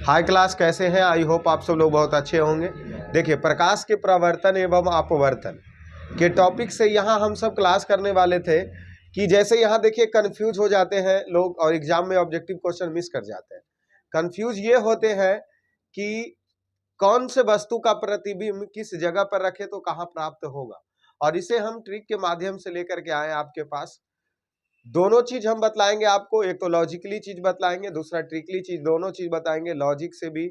High class, कैसे हैं? I hope आप सब लोग बहुत अच्छे होंगे। देखिए, प्रकाश के प्रवर्तन एवं अपवर्तन के टॉपिक से यहाँ हम सब क्लास करने वाले थे कि जैसे यहाँ देखिए कंफ्यूज हो जाते हैं लोग और एग्जाम में ऑब्जेक्टिव क्वेश्चन मिस कर जाते हैं। कंफ्यूज ये होते हैं कि कौन से वस्तु का प्रतिबिंब किस जगह पर रखे तो कहाँ प्राप्त होगा, और इसे हम ट्रिक के माध्यम से लेकर के आए आपके पास। दोनों चीज हम बतलाएंगे आपको, एक तो लॉजिकली चीज बतलाएंगे, दूसरा ट्रिकली चीज, दोनों चीज बताएंगे। लॉजिक से भी,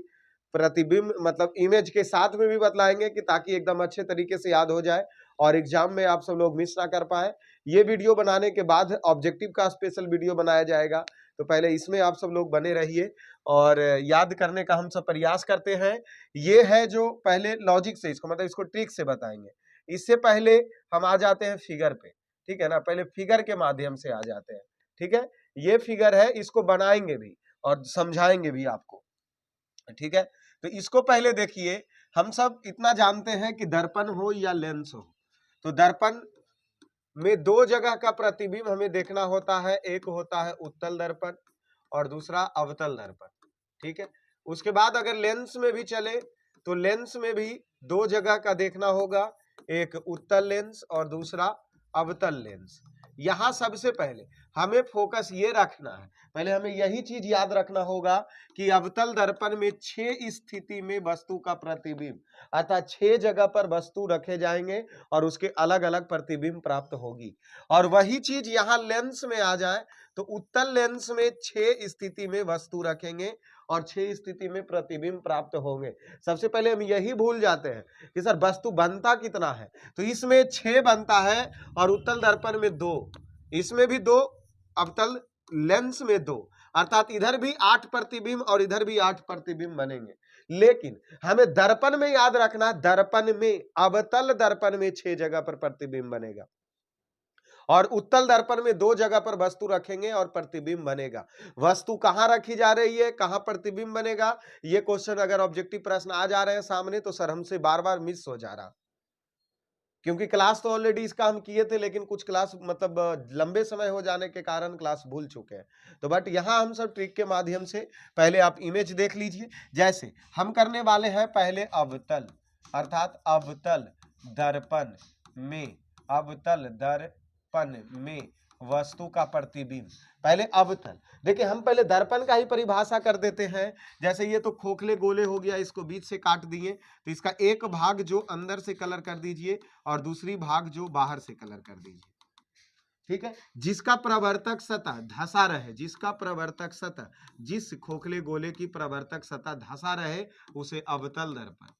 प्रतिबिंब मतलब इमेज के साथ में भी बतलाएंगे कि ताकि एकदम अच्छे तरीके से याद हो जाए और एग्जाम में आप सब लोग मिस ना कर पाए। ये वीडियो बनाने के बाद ऑब्जेक्टिव का स्पेशल वीडियो बनाया जाएगा, तो पहले इसमें आप सब लोग बने रहिए और याद करने का हम सब प्रयास करते हैं। ये है जो पहले लॉजिक से, इसको मतलब इसको ट्रिक से बताएंगे। इससे पहले हम आ जाते हैं फिगर पे, ठीक है ना। पहले फिगर के माध्यम से आ जाते हैं, ठीक है। ये फिगर है, इसको बनाएंगे भी और समझाएंगे भी आपको, ठीक है। तो इसको पहले देखिए, हम सब इतना जानते हैं कि दर्पण हो या लेंस हो, तो दर्पण में दो जगह का प्रतिबिंब हमें देखना होता है। एक होता है उत्तल दर्पण और दूसरा अवतल दर्पण, ठीक है। उसके बाद अगर लेंस में भी चले तो लेंस में भी दो जगह का देखना होगा, एक उत्तल लेंस और दूसरा अवतल लेंस। यहां सबसे पहले हमें फोकस ये रखना है, पहले हमें यही चीज याद रखना होगा कि अवतल दर्पण में 6 स्थिति में वस्तु का प्रतिबिंब, अर्थात 6 जगह पर वस्तु रखे जाएंगे और उसके अलग अलग प्रतिबिंब प्राप्त होगी। और वही चीज यहाँ लेंस में आ जाए तो उत्तल लेंस में 6 स्थिति में वस्तु रखेंगे और 6 स्थिति में प्रतिबिंब प्राप्त होंगे। सबसे पहले हम यही भूल जाते हैं कि सर वस्तु बनता कितना है, तो इसमें 6 बनता है और उत्तल दर्पण में 2, इसमें भी 2, अवतल लेंस में 2, अर्थात इधर भी 8 प्रतिबिंब और इधर भी 8 प्रतिबिंब बनेंगे। लेकिन हमें दर्पण में याद रखना, दर्पण में, अवतल दर्पण में 6 जगह पर प्रतिबिंब बनेगा और उत्तल दर्पण में 2 जगह पर वस्तु रखेंगे और प्रतिबिंब बनेगा। वस्तु कहां रखी जा रही है, कहां प्रतिबिंब बनेगा, ये क्वेश्चन अगर ऑब्जेक्टिव प्रश्न आ जा रहे हैं सामने तो सर हमसे बार बार मिस हो जा रहा, क्योंकि क्लास तो ऑलरेडी इसका हम किए थे, लेकिन कुछ क्लास मतलब लंबे समय हो जाने के कारण क्लास भूल चुके हैं। तो बट यहाँ हम सब ट्रिक के माध्यम से, पहले आप इमेज देख लीजिए। जैसे हम करने वाले हैं पहले अवतल, अर्थात अवतल दर्पण में, अवतल दर्पण में वस्तु का प्रतिबिंब। पहले अवतल, देखिए हम पहले दर्पण का ही परिभाषा कर देते हैं। जैसे ये तो खोखले गोले हो गया, इसको बीच से काट दिए, तो इसका एक भाग जो अंदर से कलर कर दीजिए और दूसरी भाग जो बाहर से कलर कर दीजिए, ठीक है। जिसका प्रवर्तक सतह धंसा रहे, जिसका प्रवर्तक सतह, जिस खोखले गोले की प्रवर्तक सतह धंसा रहे उसे अवतल दर्पण,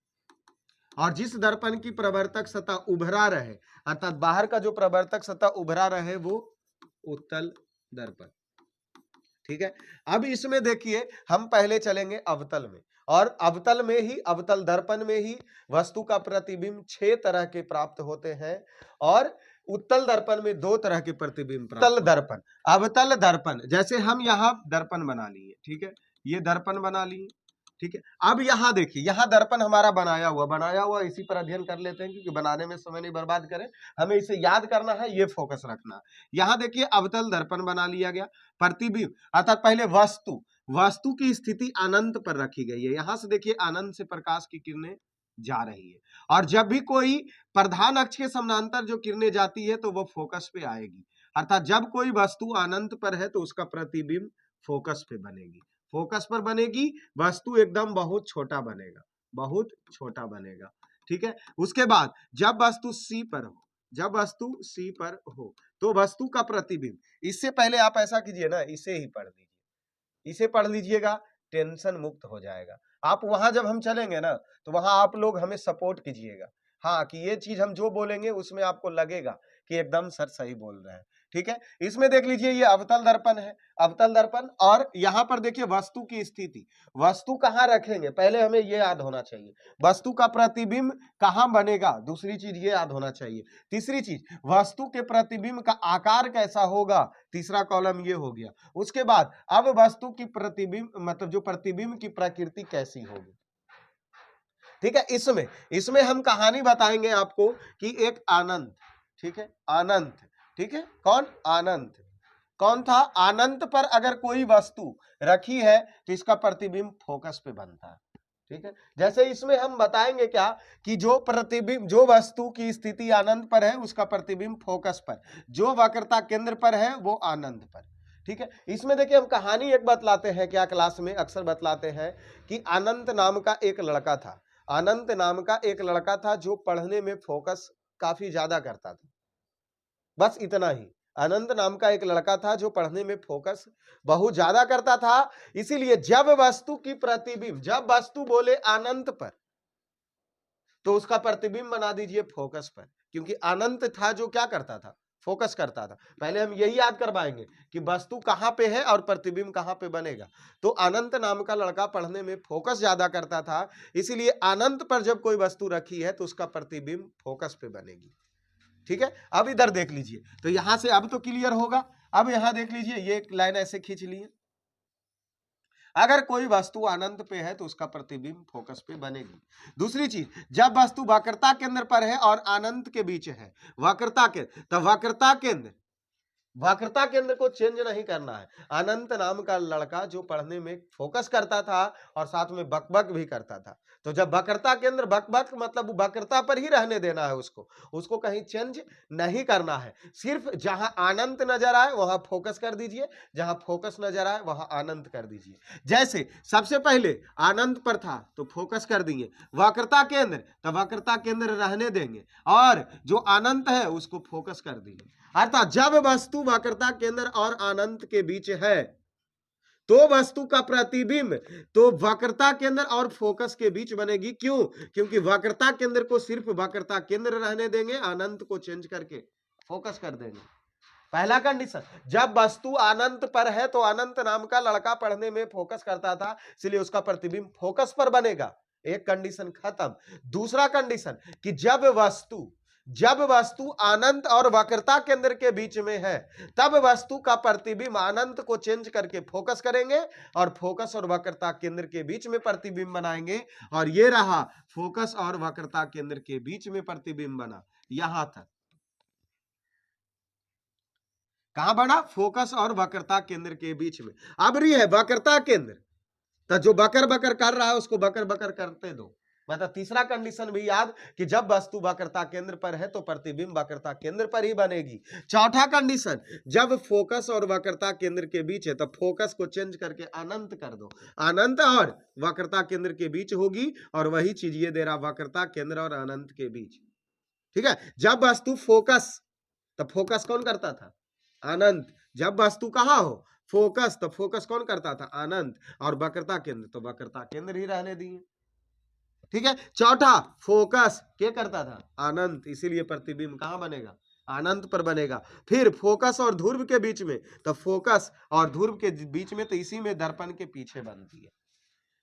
और जिस दर्पण की प्रवर्तक सतह उभरा रहे, अर्थात बाहर का जो प्रवर्तक सतह उभरा रहे, वो उत्तल दर्पण, ठीक है। अब इसमें देखिए हम पहले चलेंगे अवतल में, और अवतल में ही, अवतल दर्पण में ही वस्तु का प्रतिबिंब 6 तरह के प्राप्त होते हैं और उत्तल दर्पण में 2 तरह के प्रतिबिंब प्राप्त। उत्तल दर्पण, अवतल दर्पण, जैसे हम यहाँ दर्पण बना लिए, ठीक है, ये दर्पण बना लिए, ठीक है। अब यहाँ देखिए, यहाँ दर्पण हमारा बनाया हुआ, इसी पर अध्ययन कर लेते हैं क्योंकि बनाने में समय नहीं बर्बाद करें, हमें इसे याद करना है, ये फोकस रखना। यहाँ देखिए अवतल दर्पण बना लिया गया। प्रतिबिंब अर्थात पहले वस्तु, वस्तु की स्थिति अनंत पर रखी गई है। यहां से देखिए अनंत से प्रकाश की किरणें जा रही है, और जब भी कोई प्रधान अक्ष के समानांतर जो किरणें जाती है तो वो फोकस पे आएगी, अर्थात जब कोई वस्तु अनंत पर है तो उसका प्रतिबिंब फोकस पे बनेगी, फोकस पर बनेगी, वस्तु एकदम बहुत छोटा बनेगा, बहुत छोटा बनेगा, ठीक है। उसके बाद जब वस्तु सी पर हो, जब वस्तु सी पर हो तो वस्तु का प्रतिबिंब, इससे पहले आप ऐसा कीजिए ना, इसे ही पढ़ लीजिए, इसे पढ़ लीजिएगा, टेंशन मुक्त हो जाएगा। आप वहां जब हम चलेंगे ना तो वहां आप लोग हमें सपोर्ट कीजिएगा, हाँ, कि ये चीज हम जो बोलेंगे उसमें आपको लगेगा कि एकदम सर सही बोल रहे हैं, ठीक है। इसमें देख लीजिए ये अवतल दर्पण है, अवतल दर्पण, और यहाँ पर देखिए वस्तु की स्थिति, वस्तु कहाँ रखेंगे पहले हमें ये याद होना चाहिए, वस्तु का प्रतिबिंब कहाँ बनेगा, दूसरी चीज ये याद होना चाहिए। तीसरी चीज, वस्तु के प्रतिबिंब का आकार कैसा होगा, तीसरा कॉलम ये हो गया। उसके बाद अब वस्तु की प्रतिबिंब मतलब जो प्रतिबिंब की प्रकृति कैसी होगी, ठीक है। इसमें हम कहानी बताएंगे आपको कि एक अनंत, ठीक है, अनंत, ठीक है, कौन, अनंत, कौन था? अनंत पर अगर कोई वस्तु रखी है तो इसका प्रतिबिंब फोकस पे बनता है। ठीक है, जैसे इसमें हम बताएंगे क्या कि जो प्रतिबिंब, जो वस्तु की स्थिति अनंत पर है उसका प्रतिबिंब फोकस पर, जो वक्रता केंद्र पर है वो अनंत पर। ठीक है, इसमें देखिए हम कहानी एक बतलाते हैं, क्या क्लास में अक्सर बतलाते हैं कि अनंत नाम का एक लड़का था। अनंत नाम का एक लड़का था जो पढ़ने में फोकस काफी ज्यादा करता था। बस इतना ही। अनंत नाम का एक लड़का था जो पढ़ने में फोकस बहुत ज्यादा करता था। इसीलिए जब वस्तु की प्रतिबिंब, जब वस्तु बोले अनंत पर तो उसका प्रतिबिंब बना दीजिए फोकस पर, क्योंकि अनंत था जो क्या करता था? फोकस करता था। पहले हम यही याद करवाएंगे कि वस्तु कहां पे है और प्रतिबिंब कहां पे बनेगा। तो अनंत नाम का लड़का पढ़ने में फोकस ज्यादा करता था, इसीलिए अनंत पर जब कोई वस्तु रखी है तो उसका प्रतिबिंब फोकस पे बनेगी। ठीक है, अब इधर देख लीजिए, तो यहां से अब तो क्लियर होगा। अब यहां देख लीजिए, ये एक लाइन ऐसे खींच लिए, अगर कोई वस्तु अनंत पे है तो उसका प्रतिबिंब फोकस पे बनेगी। दूसरी चीज, जब वस्तु वक्रता केंद्र पर है और अनंत के बीच है, वक्रता केंद्र, तो वक्रता केंद्र, वक्रता केंद्र को चेंज नहीं करना है। अनंत नाम का लड़का जो पढ़ने में फोकस करता था और साथ में बकबक भी करता था, तो जब वक्रता केंद्र, बकबक मतलब वक्रता पर ही रहने देना है, उसको कहीं चेंज नहीं करना है। सिर्फ जहां अनंत नजर आए वहां फोकस कर दीजिए, जहां फोकस नजर आए वहां अनंत कर दीजिए। जैसे सबसे पहले अनंत पर था तो फोकस कर दिए, वक्रता केंद्र तो वक्रता केंद्र रहने देंगे, और जो अनंत है उसको फोकस कर दिए। अर्थात जब वस्तु वक्रता केंद्र और अनंत के बीच है तो वस्तु का प्रतिबिंब तो वक्रता केंद्र और फोकस के बीच बनेगी। क्यों? क्योंकि वक्रता केंद्र को सिर्फ वक्रता केंद्र रहने देंगे, अनंत को चेंज करके फोकस कर देंगे। पहला कंडीशन, जब वस्तु अनंत पर है तो अनंत नाम का लड़का पढ़ने में फोकस करता था, इसलिए उसका प्रतिबिंब फोकस पर बनेगा। एक कंडीशन खत्म। दूसरा कंडीशन कि जब वस्तु अनंत और वक्रता केंद्र के बीच में है तब वस्तु का प्रतिबिंब अनंत को चेंज करके फोकस करेंगे और फोकस और वक्रता केंद्र के बीच में प्रतिबिंब बनाएंगे, और ये रहा फोकस और वक्रता केंद्र के बीच में प्रतिबिंब बना। यहां तक कहां बना? फोकस और वक्रता केंद्र के बीच में। अब रही है वक्रता केंद्र, तो जो बकर बकर कर रहा है उसको बकर बकर करते दो। मतलब तीसरा कंडीशन भी याद कि जब वस्तु वक्रता केंद्र पर है तो प्रतिबिंब वक्रता केंद्र पर ही बनेगी। चौथा कंडीशन, जब फोकस और वक्रता केंद्र के बीच है तो फोकस को चेंज करके अनंत कर दो, अनंत और वक्रता केंद्र के बीच होगी, और वही चीज ये दे रहा वक्रता केंद्र और अनंत के बीच। ठीक है, जब वस्तु फोकस, तो फोकस कौन करता था? अनंत। जब वस्तु कहां हो? फोकस, तो फोकस कौन करता था? अनंत। और वक्रता केंद्र, तो वक्रता केंद्र ही रहने दिए। ठीक है, चौथा, फोकस क्या करता था? अनंत, इसीलिए प्रतिबिंब कहां बनेगा? अनंत पर बनेगा। फिर फोकस और ध्रुव के बीच में, तो फोकस और ध्रुव के बीच में, तो इसी में दर्पण के पीछे बनती है।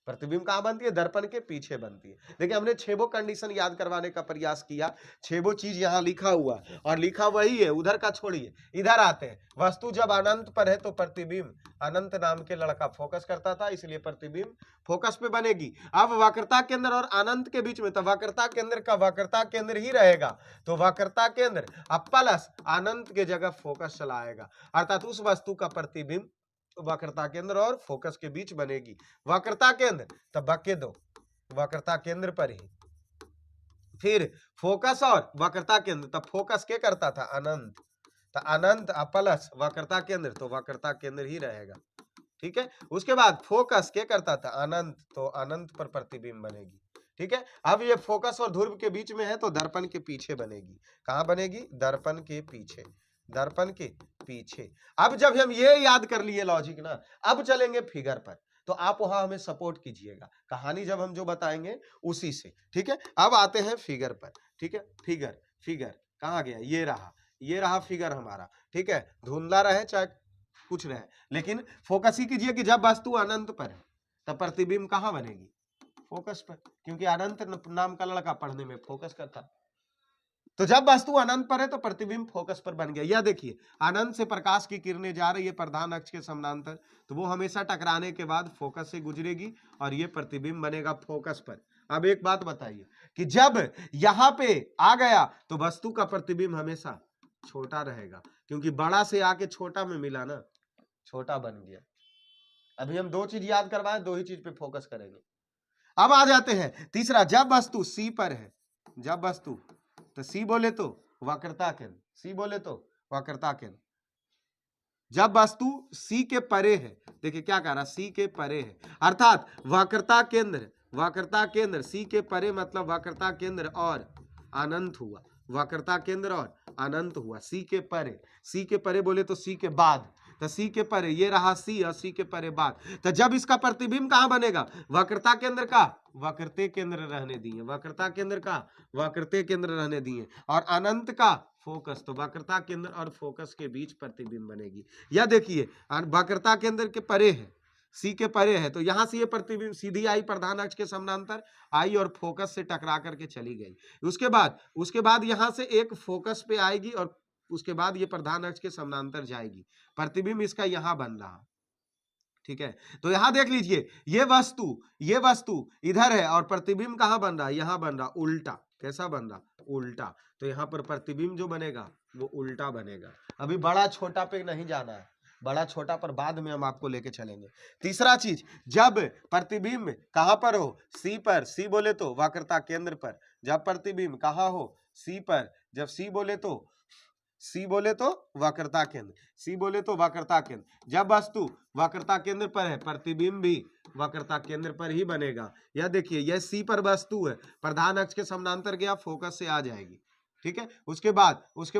प्रतिबिंब कहां बनती है? दर्पण के पीछे बनती है। देखिए हमने छेबो कंडीशन याद करवाने का प्रयास किया, छेबो चीज यहाँ लिखा हुआ, और लिखा वही है, उधर का छोड़िए, इधर आते हैं। वस्तु जब अनंत पर है तो प्रतिबिंब, अनंत नाम के लड़का फोकस करता था, इसलिए प्रतिबिंब फोकस पे बनेगी। अब वक्रता केंद्र और अनंत के बीच में, तो वक्रता केंद्र का वक्रता केंद्र ही रहेगा, तो वक्रता केंद्र अब प्लस अनंत के जगह फोकस चला आएगा, अर्थात उस वस्तु का प्रतिबिंब वक्रता केंद्र और फोकस के बीच बनेगी। वक्रता केंद्र तब बके दो वक्रता केंद्र पर ही, फिर फोकस और वक्रता केंद्र, तब फोकस क्या करता था? अनंत, तो अनंत प्लस वक्रता केंद्र, तो वक्रता केंद्र ही रहेगा। ठीक है, उसके बाद फोकस क्या करता था? अनंत, तो अनंत पर प्रतिबिंब बनेगी। ठीक है, अब ये फोकस और ध्रुव के बीच में है तो दर्पण के पीछे बनेगी। कहां बनेगी? दर्पण के पीछे, दर्पण के पीछे। अब जब हम ये याद कर लिए लॉजिक ना, अब चलेंगे फिगर पर, तो आप वहां हमें सपोर्ट कीजिएगा, कहानी जब हम जो बताएंगे उसी से। ठीक है, अब आते हैं फिगर पर। ठीक है, फिगर, फिगर कहां गया? ये रहा फिगर हमारा। ठीक है, धुंधला रहे चाहे कुछ रहे, लेकिन फोकस ही कीजिए कि जब वस्तु अनंत पर है तब प्रतिबिंब कहां बनेगी? फोकस पर, क्योंकि अनंत नाम का लड़का पढ़ने में फोकस करता। तो जब वस्तु अनंत पर है तो प्रतिबिंब फोकस पर बन गया। यह देखिए, अनंत से प्रकाश की किरणें जा रही है प्रधान अक्ष के समानांतर, तो वो हमेशा टकराने के बाद फोकस से गुजरेगी और ये प्रतिबिंब बनेगा फोकस पर। अब एक बात बताइए कि जब यहां पे आ गया तो वस्तु का प्रतिबिंब हमेशा छोटा रहेगा, क्योंकि बड़ा से आके छोटा में मिला ना, छोटा बन गया। अभी हम दो चीज याद करवाएं, दो ही चीज पे फोकस करेंगे। अब आ जाते हैं तीसरा, जब वस्तु सी पर है, जब वस्तु, तो सी बोले तो वक्रता केंद्र, सी बोले तो वक्रता केंद्र। जब वस्तु सी के परे है, देखिए क्या कह रहा, सी के परे है, अर्थात वक्रता केंद्र, वक्रता केंद्र सी के परे मतलब वक्रता केंद्र और अनंत हुआ, वक्रता केंद्र और अनंत हुआ, सी के परे, सी के परे बोले तो सी के बाद, तो सी के परे ये रहा सी और सी के परे बाद, तो जब इसका प्रतिबिंब कहां बनेगा, वक्रता केंद्र का वक्रते केंद्र रहने दिए, वक्रता केंद्र का वक्रते केंद्र रहने दिए, और अनंत का फोकस, तो वक्रता केंद्र और फोकस के बीच प्रतिबिंब बनेगी। या देखिए वक्रता केंद्र के परे है, सी के परे है, तो यहां से ये प्रतिबिंब सीधी आई प्रधान अक्ष के समानांतर आई और फोकस से टकरा करके चली गई। उसके बाद यहां से एक फोकस पे आएगी और उसके बाद ये प्रधान अक्ष के समानांतर जाएगी, प्रतिबिंब इसका यहां बन रहा, ठीक है। तो यहां देख लीजिए ये वस्तु इधर है और प्रतिबिंब कहां बन रहा है, यहां बन रहा, उल्टा, कैसा बन रहा, उल्टा, तो यहां पर प्रतिबिंब जो बनेगा वो उल्टा बनेगा। अभी बड़ा छोटा पे नहीं जाना है, बड़ा छोटा पर बाद में हम आपको लेके चलेंगे। तीसरा चीज, जब प्रतिबिंब कहां पर हो, सी पर, सी बोले तो वक्रता केंद्र पर, जब प्रतिबिंब कहां हो, सी पर, जब सी बोले तो वक्रता केंद्र, सी बोले तो वक्रता केंद्र, जब वस्तु वक्रता केंद्र पर है प्रतिबिंब भी वक्रता केंद्र पर ही बनेगा। यह देखिए यह सी पर वस्तु है, प्रधान अक्ष के समानांतर गया, फोकस से आ जाएगी, ठीक है। उसके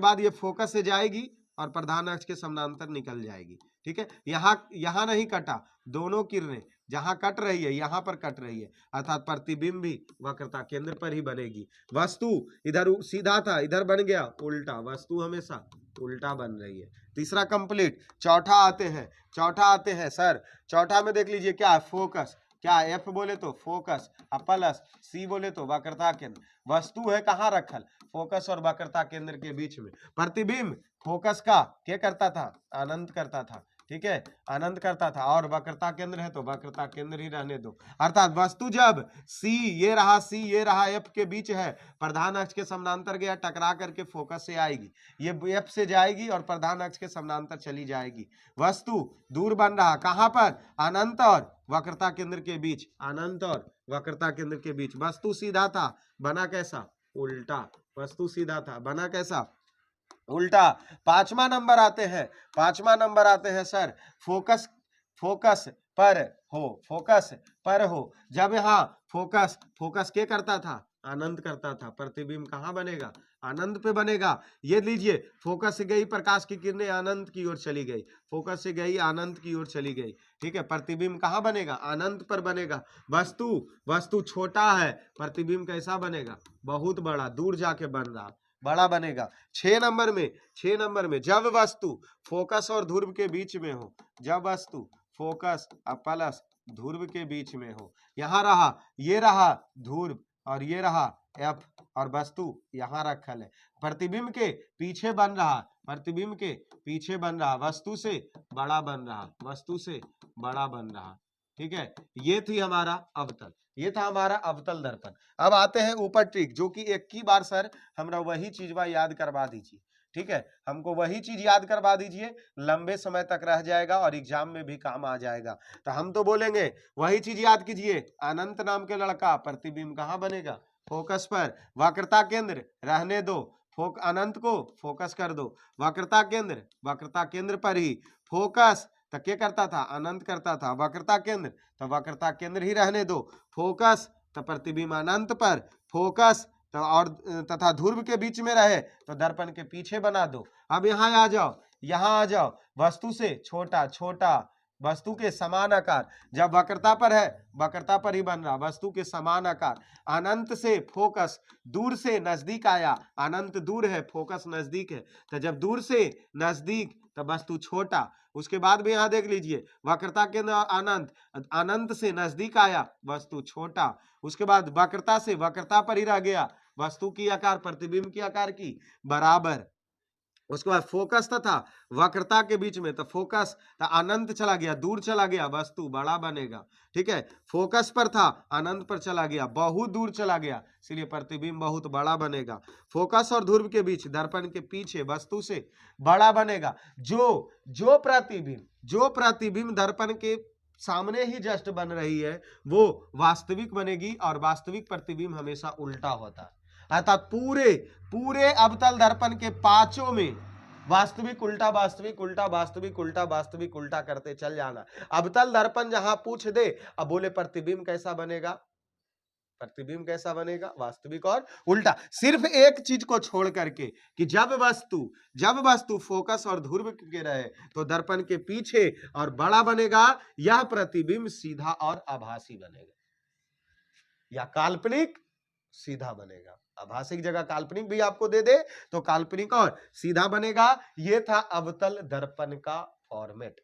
बाद ये फोकस से जाएगी और प्रधान अक्ष के समानांतर निकल जाएगी, ठीक है। यहाँ नहीं कटा, दोनों किरणें जहां कट रही है यहां पर कट रही है, अर्थात प्रतिबिंब भी वक्रता केंद्र पर ही बनेगी। वस्तु इधर सीधा था, इधर बन गया उल्टा, वस्तु हमेशा उल्टा बन रही है। तीसरा कंप्लीट। चौथा आते हैं सर, चौथा में देख लीजिए क्या है, फोकस, क्या एफ बोले तो फोकस, प्लस सी बोले तो वक्रता केंद्र, वस्तु है कहाँ रखल, फोकस और वक्रता केंद्र के बीच में, प्रतिबिंब फोकस का क्या करता था, अनंत करता था, ठीक है, अनंत करता था, और वक्रता केंद्र है तो वक्रता केंद्र ही रहने दो। अर्थात वस्तु जब सी, ये रहा एफ के बीच है, प्रधान अक्ष के समानांतर गया, टकरा करके फोकस से आएगी, ये एफ से जाएगी और प्रधान अक्ष के समानांतर चली जाएगी। वस्तु दूर बन रहा, कहां पर, अनंत और वक्रता केंद्र के बीच, अनंत और वक्रता केंद्र के बीच। वस्तु सीधा था, बना कैसा, उल्टा, वस्तु सीधा था, बना कैसा, उल्टा। पांचवा नंबर आते हैं सर, फोकस पर हो, जब यहाँ फोकस क्या करता था, अनंत करता था, प्रतिबिंब कहाँ बनेगा, अनंत पे बनेगा। ये लीजिए फोकस से गई प्रकाश की किरणें अनंत की ओर चली गई, फोकस से गई अनंत की ओर चली गई, ठीक है, प्रतिबिंब कहाँ बनेगा, अनंत पर बनेगा। वस्तु छोटा है, प्रतिबिंब कैसा बनेगा, बहुत बड़ा, दूर जाके बन रहा, बड़ा बनेगा। 6 नंबर में जब वस्तु फोकस और ध्रुव के बीच में हो, जब वस्तु फोकस प्लस ध्रुव के बीच में हो, ये रहा ध्रुव और ये रहा एफ, और वस्तु यहाँ रखल है, प्रतिबिंब के पीछे बन रहा, वस्तु से बड़ा बन रहा, ठीक है। ये थी हमारा अवतल, ये था हमारा अवतल दर्पण। अब आते हैं ऊपर ट्रिक, जो कि एक ही बार सर हमरा वही चीज याद करवा दीजिए, ठीक है, हमको वही चीज याद करवा दीजिए, लंबे समय तक रह जाएगा और एग्जाम में भी काम आ जाएगा। तो हम तो बोलेंगे वही चीज याद कीजिए, अनंत नाम के लड़का, प्रतिबिंब कहाँ बनेगा, फोकस पर, वक्रता केंद्र रहने दो, अनंत को फोकस कर दो, वक्रता केंद्र पर ही, फोकस तो क्या करता था, अनंत करता था, वक्रता केंद्र तो वक्रता केंद्र ही रहने दो, फोकस तो प्रतिबिंब अनंत पर, फोकस तो और तथा ध्रुव के बीच में रहे तो दर्पण के पीछे बना दो। अब यहाँ आ जाओ, वस्तु से छोटा, वस्तु के समान आकार, जब वक्रता पर है, वक्रता पर ही बन रहा, वस्तु के समान आकार, अनंत से फोकस दूर से नजदीक आया, अनंत दूर है, फोकस नजदीक है, तो जब दूर से नजदीक तो वस्तु छोटा। उसके बाद भी यहाँ देख लीजिए, वक्रता के अनंत से नजदीक आया, वस्तु छोटा। उसके बाद वक्रता से वक्रता पर ही रह गया, वस्तु की आकार प्रतिबिंब की आकार की बराबर। उसके बाद फोकस तथा वक्रता के बीच में, तो फोकस था अनंत चला गया, दूर चला गया, वस्तु बड़ा बनेगा। ठीक है, फोकस पर था, अनंत पर चला गया, बहुत दूर चला गया, इसलिए प्रतिबिंब बहुत बड़ा बनेगा। फोकस और ध्रुव के बीच, दर्पण के पीछे वस्तु से बड़ा बनेगा। जो प्रतिबिंब दर्पण के सामने ही जस्ट बन रही है वो वास्तविक बनेगी, और वास्तविक प्रतिबिंब हमेशा उल्टा होता है। अर्थात पूरे अवतल दर्पण के पांचों में वास्तविक उल्टा, वास्तविक उल्टा, वास्तविक उल्टा, वास्तविक उल्टा करते चल जाना। अवतल दर्पण जहां पूछ दे, अब बोले प्रतिबिंब कैसा बनेगा, प्रतिबिंब कैसा बनेगा, वास्तविक और उल्टा। सिर्फ एक चीज को छोड़ करके कि जब वस्तु फोकस और ध्रुव के रहे तो दर्पण के पीछे और बड़ा बनेगा, यह प्रतिबिंब सीधा और आभासी बनेगा, या काल्पनिक सीधा बनेगा। आभासिक जगह काल्पनिक भी आपको दे दे तो काल्पनिक और सीधा बनेगा। यह था अवतल दर्पण का फॉर्मेट।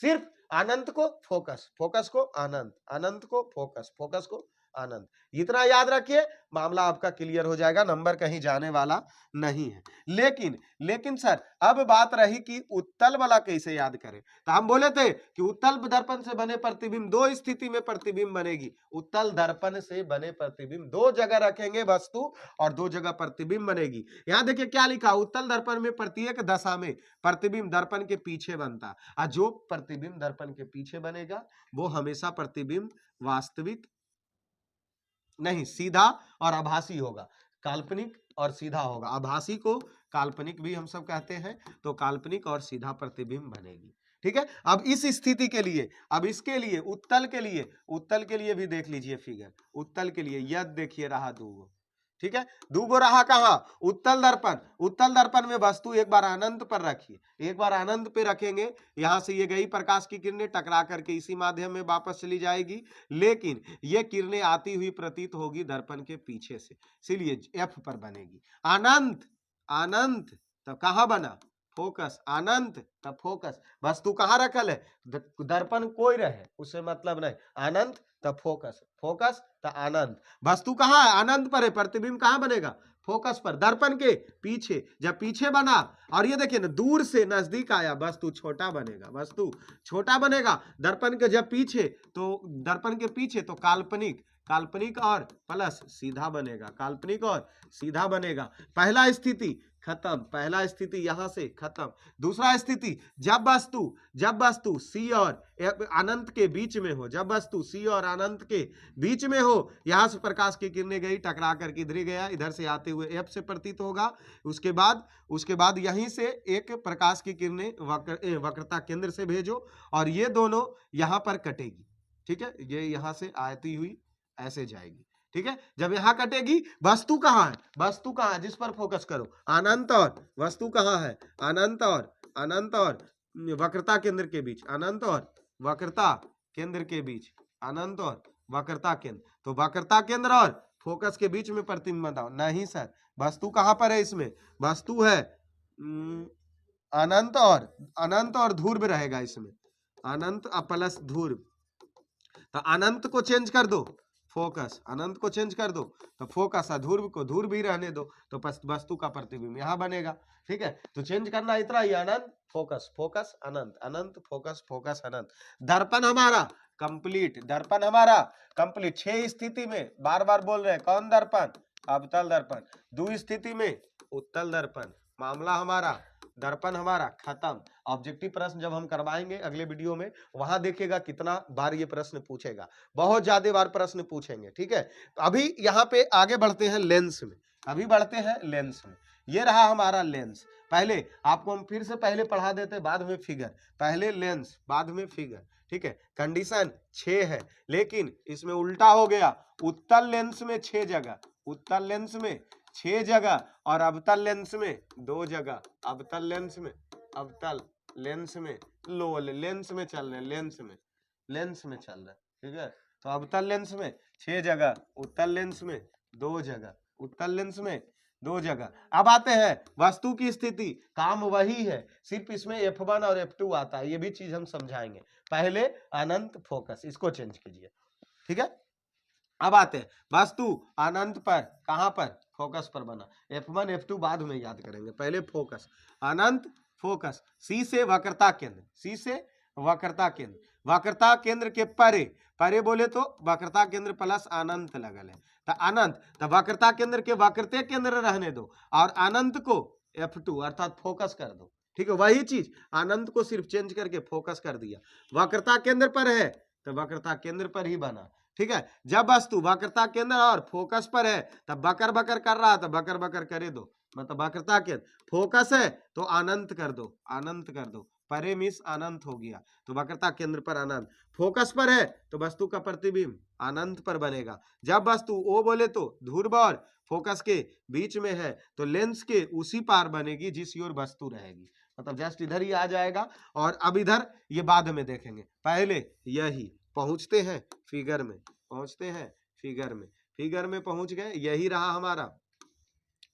सिर्फ अनंत को फोकस, फोकस को अनंत, अनंत को फोकस, फोकस को आनंद, इतना याद रखिए, मामला आपका क्लियर हो जाएगा, नंबर कहीं जाने वाला नहीं है। लेकिन सर अब बात रही कि उत्तल वाला कैसे याद करें, तो हम बोले थे कि उत्तल दर्पण से बने प्रतिबिंब दो स्थिति में प्रतिबिंब बनेगी। उत्तल दर्पण से बने प्रतिबिंब दो जगह रखेंगे वस्तु और दो जगह प्रतिबिंब बनेगी। यहां देखिए क्या लिखा, उत्तल दर्पण में प्रत्येक दशा में प्रतिबिंब दर्पण के पीछे बनता, और जो प्रतिबिंब दर्पण के पीछे बनेगा वो हमेशा प्रतिबिंब वास्तविक नहीं, सीधा और आभासी होगा, काल्पनिक और सीधा होगा। आभासी को काल्पनिक भी हम सब कहते हैं, तो काल्पनिक और सीधा प्रतिबिंब बनेगी। ठीक है, अब इस स्थिति के लिए, अब इसके लिए उत्तल के लिए भी देख लीजिए फिगर। उत्तल के लिए यद देखिए रहा दूगो, ठीक है, दूगो रहा कहा, उत्तल दर्पण में वस्तु एक बार अनंत पर रखिए, एक बार अनंत पे रखेंगे, यहां से ये गई प्रकाश की किरणें टकरा करके इसी माध्यम में वापस चली जाएगी, लेकिन ये किरणें आती हुई प्रतीत होगी दर्पण के पीछे से, इसीलिए एफ पर बनेगी। अनंत तो कहां बना, फोकस, अनंत तब फोकस, वस्तु कहां रखल है, दर्पण कोई रहे उससे मतलब नहीं, अनंत तब फोकस, फोकस तब अनंत, वस्तु कहां है, अनंत पर है, प्रतिबिंब कहां बनेगा, फोकस पर, दर्पण के पीछे। जब पीछे बना और ये देखिए ना दूर से नजदीक आया, वस्तु छोटा बनेगा, वस्तु छोटा बनेगा, दर्पण के जब पीछे तो दर्पण के पीछे तो काल्पनिक, काल्पनिक और प्लस सीधा बनेगा, काल्पनिक और सीधा बनेगा। पहला स्थिति खत्म, पहला स्थिति यहां से खत्म। दूसरा स्थिति जब वस्तु सी और अनंत के बीच में हो, जब वस्तु सी और अनंत के बीच में हो, यहां से प्रकाश की किरणें गई टकरा करके इधर गया, इधर से आते हुए एफ से प्रतीत होगा। उसके बाद यहीं से एक प्रकाश की किरणें वक्रता केंद्र से भेजो और ये दोनों यहां पर कटेगी। ठीक है, ये यहां से आती हुई ऐसे जाएगी। ठीक है, जब यहां कटेगी वस्तु कहां है, वस्तु कहां है जिस पर फोकस करो, अनंत और वस्तु कहां है, अनंत और वक्रता केंद्र के बीच, अनंत और वक्रता केंद्र के बीच, अनंत और वक्रता केंद्र, तो वक्रता केंद्र और फोकस के बीच में प्रतिबिंब बताओ। नहीं सर, वस्तु कहां पर है, इसमें वस्तु है अनंत और ध्रुव रहेगा, इसमें अनंत प्लस ध्रुव, तो अनंत को चेंज कर दो, फोकस, अनंत को चेंज कर दो तो फोकस, ध्रुव को ध्रुव भी रहने दो तो वस्तु का प्रतिबिंब यहां बनेगा। ठीक है, तो चेंज करना इतना ही, अनंत फोकस, फोकस अनंत, अनंत फोकस, फोकस अनंत। दर्पण हमारा कंप्लीट, दर्पण हमारा कंप्लीट। 6 स्थिति में बार बार बोल रहे हैं, कौन दर्पण, अवतल दर्पण। 2 स्थिति में उत्तल दर्पण। मामला हमारा दर्पण हमारा खत्म। ऑब्जेक्टिव प्रश्न जब हम करवाएंगे अगले वीडियो में, वहां देखिएगा कितना बार ये प्रश्न पूछेगा, बहुत ज्यादा बार प्रश्न पूछेंगे। ठीक है, तो अभी यहाँ पे आगे बढ़ते हैं लेंस में, अभी बढ़ते हैं लेंस में। ये रहा हमारा लेंस। पहले आपको हम फिर से पहले पढ़ा देते, बाद में फिगर, पहले लेंस बाद में फिगर। ठीक है, कंडीशन 6 है, लेकिन इसमें उल्टा हो गया। उत्तल लेंस में 6 जगह, उत्तल लेंस में 6 जगह और अवतल लेंस में 2 जगह। अवतल लेंस में लो लेंस में चल रहे, लेंस में चल रहा है। ठीक है, तो अवतल लेंस में 6 जगह, उत्तल लेंस में 2 जगह, उत्तल लेंस में 2 जगह। अब आते हैं वस्तु की स्थिति, काम वही है, सिर्फ इसमें F1 और F2 आता है, ये भी चीज हम समझाएंगे। पहले अनंत फोकस, इसको चेंज कीजिए। ठीक है, अब आते हैं वस्तु अनंत पर, कहां पर, फोकस पर बना। F1 F2 बाद में याद करेंगे, पहले फोकस, अनंत फोकस। C से वक्रता केंद्र, C से वक्रता केंद्र, वक्रता केंद्र के परे, परे बोले तो वक्रता केंद्र प्लस अनंत लगल है, तो अनंत, तो वक्रता केंद्र के वक्रते केंद्र रहने दो और अनंत को F2 अर्थात फोकस कर दो। ठीक है, वही चीज अनंत को सिर्फ चेंज करके फोकस कर दिया। वक्रता केंद्र पर है तो वक्रता केंद्र पर ही बना। ठीक है, जब वस्तु वक्रता केंद्र और फोकस पर है तब बकर बकर कर रहा तो बकर बकर करे दो, मतलब वक्रता केंद्र, फोकस है तो अनंत कर दो, अनंत कर दो, परे मिस अनंत हो गया, तो वक्रता केंद्र पर अनंत। फोकस पर है तो वस्तु का प्रतिबिंब अनंत पर बनेगा। जब वस्तु ओ बोले तो ध्रुव और फोकस के बीच में है तो लेंस के उसी पार बनेगी जिस ओर वस्तु रहेगी, मतलब जस्ट इधर ही आ जाएगा। और अब इधर ये बाद में देखेंगे, पहले यही पहुंचते हैं फिगर में, पहुंचते हैं फिगर में, फिगर में पहुंच गए, यही रहा हमारा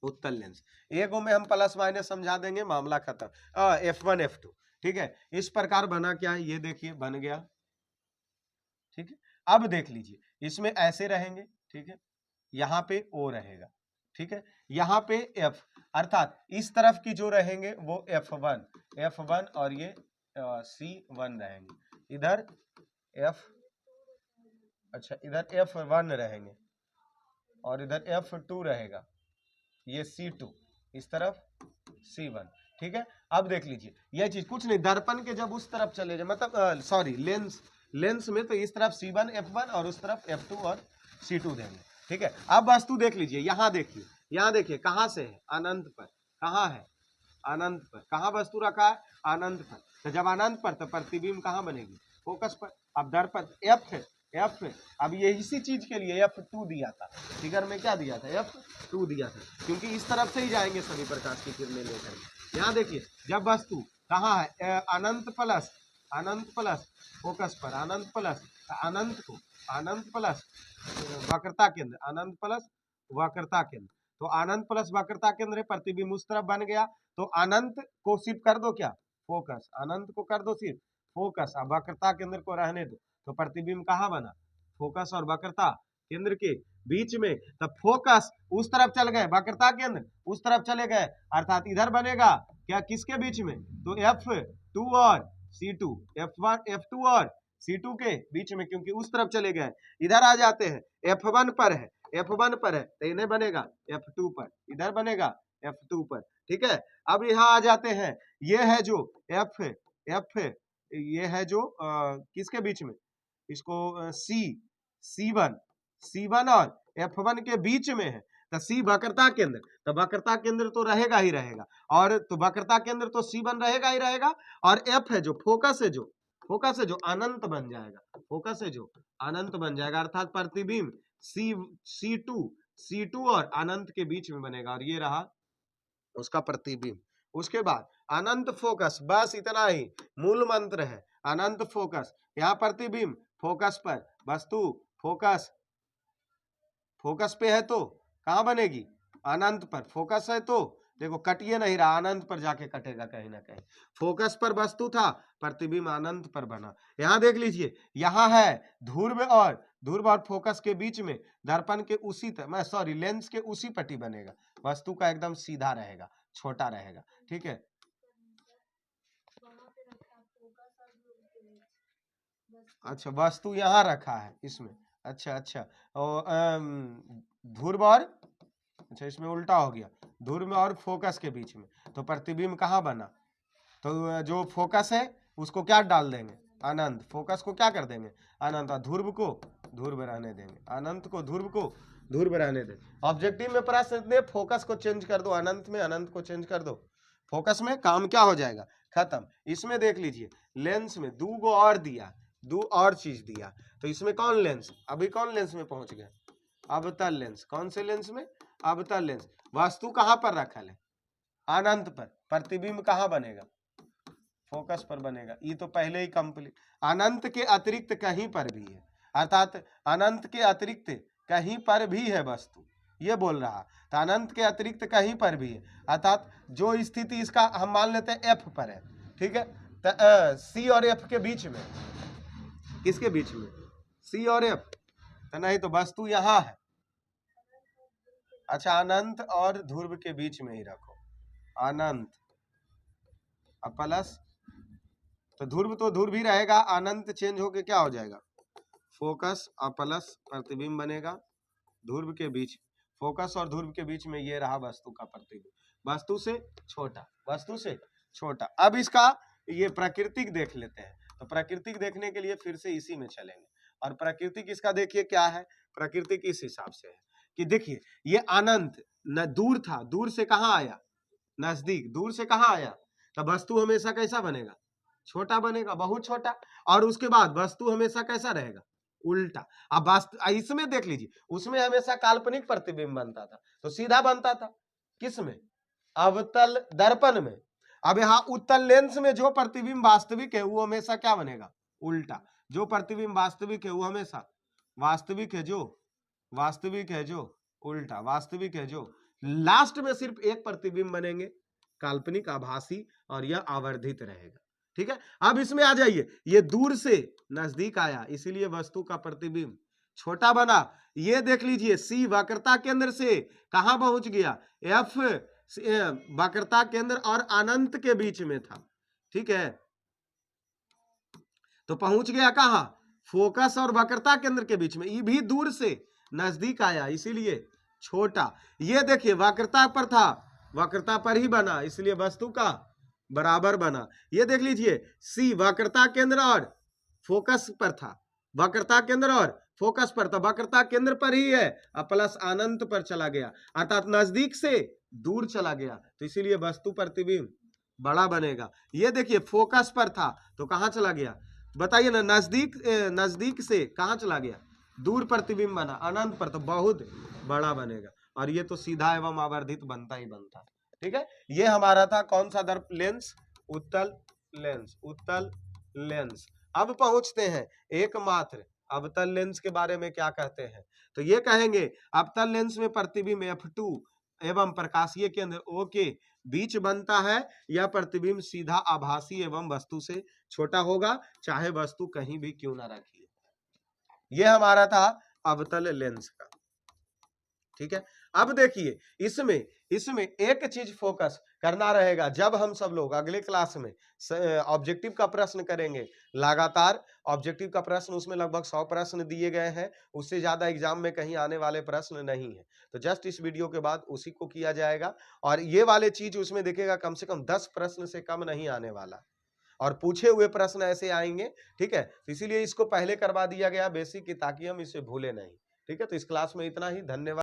उत्तल लेंस। एक में हम प्लस माइनस समझा देंगे, मामला खत्म। F1 F2, ठीक है, इस प्रकार बना क्या है ये देखिए, बन गया। ठीक है, अब देख लीजिए इसमें ऐसे रहेंगे, ठीक है, यहाँ पे O रहेगा, ठीक है, यहाँ पे F, अर्थात इस तरफ की जो रहेंगे वो F1 और ये C1 रहेंगे, इधर F, अच्छा इधर F1 रहेंगे और इधर F2 रहेगा, ये C2, इस तरफ C1। ठीक है, अब देख लीजिए यह चीज कुछ नहीं, दर्पण के जब उस तरफ चले जाए, मतलब सॉरी लेंस में तो इस तरफ C1 F1 और उस तरफ F2 और C2 देंगे। ठीक है, अब वस्तु देख लीजिए, यहाँ देखिए, यहाँ देखिए कहाँ से है, अनंत पर, कहाँ है, अनंत पर, कहाँ वस्तु रखा है, अनंत पर, तो जब अनंत पर तो प्रतिबिंब कहाँ बनेगी, फोकस पर। अब दर्पण F, अब ये इसी चीज के लिए F2 दिया था, फिगर में क्या दिया था, F2 दिया था, क्योंकि इस तरफ से ही जाएंगे सभी प्रकाश की किरणें लेकर। यहाँ देखिए जब वस्तु कहाँ है, अनंत प्लस फोकस पर, अनंत प्लस अनंत को, अनंत प्लस वक्रता केंद्र, अनंत प्लस वक्रता केंद्र, तो अनंत प्लस वक्रता केंद्र है, प्रतिबिंब उस तरफ बन गया, तो अनंत को सिर्फ कर दो क्या, फोकस, अनंत को कर दो सिर्फ फोकस, अब वक्रता केंद्र को रहने दो, तो प्रतिबिंब कहाँ बना, फोकस और वक्रता केंद्र के बीच में, तब फोकस उस तरफ चल गए, वक्रता केंद्र उस तरफ चले गए, अर्थात इधर बनेगा क्या, किसके बीच में, तो F2 और C2, F2 और C2 के बीच में, क्योंकि उस तरफ चले गए। इधर आ जाते हैं, F1 पर है, तो इन्हें बनेगा F2 पर, इधर बनेगा F2 पर। ठीक है, अब यहाँ आ जाते हैं, ये है जो F, ये है जो किसके बीच में, इसको C1 और F1 के बीच में है, तो C वक्रता केंद्र, तो वक्रता केंद्र तो रहेगा ही रहेगा, और तो वक्रता केंद्र तो C1 रहेगा ही रहेगा, और F है जो फोकस है, जो अनंत बन जाएगा, फोकस है जो अनंत बन जाएगा, अर्थात प्रतिबिंब C2 और अनंत के बीच में बनेगा, और ये रहा उसका प्रतिबिंब। उसके बाद अनंत फोकस, बस इतना ही मूल मंत्र है, अनंत फोकस, यहाँ प्रतिबिंब फोकस पर, वस्तु फोकस पे है तो कहां बनेगी, अनंत पर, फोकस है तो देखो कटिए नहीं रहा, अनंत पर जाके कटेगा कहीं ना कहीं, फोकस पर वस्तु था, प्रतिबिंब अनंत पर बना। यहां देख लीजिए, यहां है ध्रुव और फोकस के बीच में दर्पण के उसी लेंस के उसी पट्टी बनेगा, वस्तु का एकदम सीधा रहेगा, छोटा रहेगा। ठीक है, अच्छा वस्तु यहाँ रखा है इसमें, अच्छा और ध्रुव और, अच्छा इसमें उल्टा हो गया, ध्रुव और फोकस के बीच में, तो प्रतिबिंब कहाँ बना, तो जो फोकस है उसको क्या डाल देंगे, अनंत, फोकस को क्या कर देंगे, अनंत, और ध्रुव को ध्रुव रहने देंगे, अनंत को ध्रुव रहने देंगे। ऑब्जेक्टिव में प्रश्न दे, फोकस को चेंज कर दो अनंत में, अनंत को चेंज कर दो फोकस में, काम क्या हो जाएगा, खत्म। इसमें देख लीजिए लेंस में दो और चीज दिया, तो इसमें कौन लेंस, अभी कौन लेंस में पहुंच गए, अवतल लेंस, कौन से लेंस में, अवतल लेंस, वस्तु कहां पर रखा है, अनंत पर, प्रतिबिंब कहां बनेगा, फोकस पर बनेगा, ये तो पहले ही कंप्लीट, अनंत के अतिरिक्त कहीं पर भी है, अर्थात अनंत के अतिरिक्त कहीं पर भी है वस्तु, ये बोल रहा, तो अनंत के अतिरिक्त कहीं पर भी है, अर्थात जो स्थिति इसका हम मान लेते हैं F पर है, ठीक है, तो C और F के बीच में, किसके बीच में, C और F, तो नहीं तो वस्तु यहाँ है, अच्छा, अनंत और ध्रुव के बीच में ही रखो, अनंत अब प्लस, तो ध्रुव तो ध्रुव ही रहेगा, अनंत चेंज होके क्या हो जाएगा, फोकस और प्लस प्रतिबिंब बनेगा ध्रुव के बीच, फोकस और ध्रुव के बीच में ये रहा वस्तु का प्रतिबिंब, वस्तु से छोटा, वस्तु से छोटा। अब इसका ये प्राकृतिक देख लेते हैं, तो प्राकृतिक देखने के लिए फिर से इसी में चलेंगे, और प्राकृतिक इसका देखिए क्या है, प्राकृतिक इस हिसाब से है कि देखिए ये अनंत न दूर था, दूर से कहाँ आया, नजदीक, दूर से कहाँ आया, तो वस्तु हमेशा कैसा बनेगा, छोटा बनेगा, बहुत छोटा, और उसके बाद वस्तु हमेशा कैसा रहेगा, उल्टा। अब वास्तु इसमें देख लीजिए, उसमें हमेशा काल्पनिक प्रतिबिंब बनता था, तो सीधा बनता था, किसमें, अवतल दर्पण में। अब यहाँ उत्तल लेंस में जो प्रतिबिंब वास्तविक है वो हमेशा क्या बनेगा, उल्टा, जो प्रतिबिंब वास्तविक है वो हमेशा वास्तविक है, जो वास्तविक है जो उल्टा, वास्तविक है जो, लास्ट में सिर्फ एक प्रतिबिंब बनेंगे काल्पनिक आभासी, और यह आवर्धित रहेगा, ठीक है। अब इसमें आ जाइए, ये दूर से नजदीक आया इसीलिए वस्तु का प्रतिबिंब छोटा बना, ये देख लीजिए सी वक्रता केंद्र से कहां पहुंच गया, एफ वक्रता केंद्र और अनंत के बीच में था, ठीक है, तो पहुंच गया कहां, फोकस और वक्रता केंद्र के बीच में, ये भी दूर से नजदीक आया इसीलिए छोटा। ये देखिए वक्रता पर था, वक्रता पर ही बना इसलिए वस्तु का बराबर बना। ये देख लीजिए सी वक्रता केंद्र और फोकस पर था, वक्रता केंद्र और फोकस पर था, वक्रता केंद्र पर ही है, और प्लस अनंत पर चला गया, अर्थात नजदीक से दूर चला गया, तो इसीलिए वस्तु प्रतिबिंब बड़ा बनेगा। ये देखिए फोकस पर था तो कहां चला गया, बताइए ना, नजदीक से कहां चला गया, दूर प्रतिबिंब बना, अनंत पर, तो बहुत बड़ा बनेगा, और ये तो सीधा एवं आवर्धित बनता ही बनता, ठीक है। ये हमारा था कौन सा दर्प, लेंस, उत्तल लेंस, उत्तल लेंस। अब पहुंचते हैं एकमात्र अवतल लेंस के बारे में क्या कहते हैं, तो ये कहेंगे अवतल लेंस में प्रतिबिंब F2 एवं प्रकाशीय केंद्र O के बीच बनता है, यह प्रतिबिंब सीधा आभासी एवं वस्तु से छोटा होगा, चाहे वस्तु कहीं भी क्यों ना रखिए। यह हमारा था अवतल लेंस का, ठीक है। अब देखिए इसमें एक चीज फोकस करना रहेगा, जब हम सब लोग अगले क्लास में ऑब्जेक्टिव का प्रश्न करेंगे, लगातार ऑब्जेक्टिव का प्रश्न, उसमें लगभग 100 प्रश्न दिए गए हैं, उससे ज्यादा एग्जाम में कहीं आने वाले प्रश्न नहीं है, तो जस्ट इस वीडियो के बाद उसी को किया जाएगा, और ये वाले चीज उसमें देखेगा कम से कम 10 प्रश्न से कम नहीं आने वाला, और पूछे हुए प्रश्न ऐसे आएंगे, ठीक है, तो इसीलिए इसको पहले करवा दिया गया बेसिक की, ताकि हम इसे भूले नहीं, ठीक है। तो इस क्लास में इतना ही, धन्यवाद।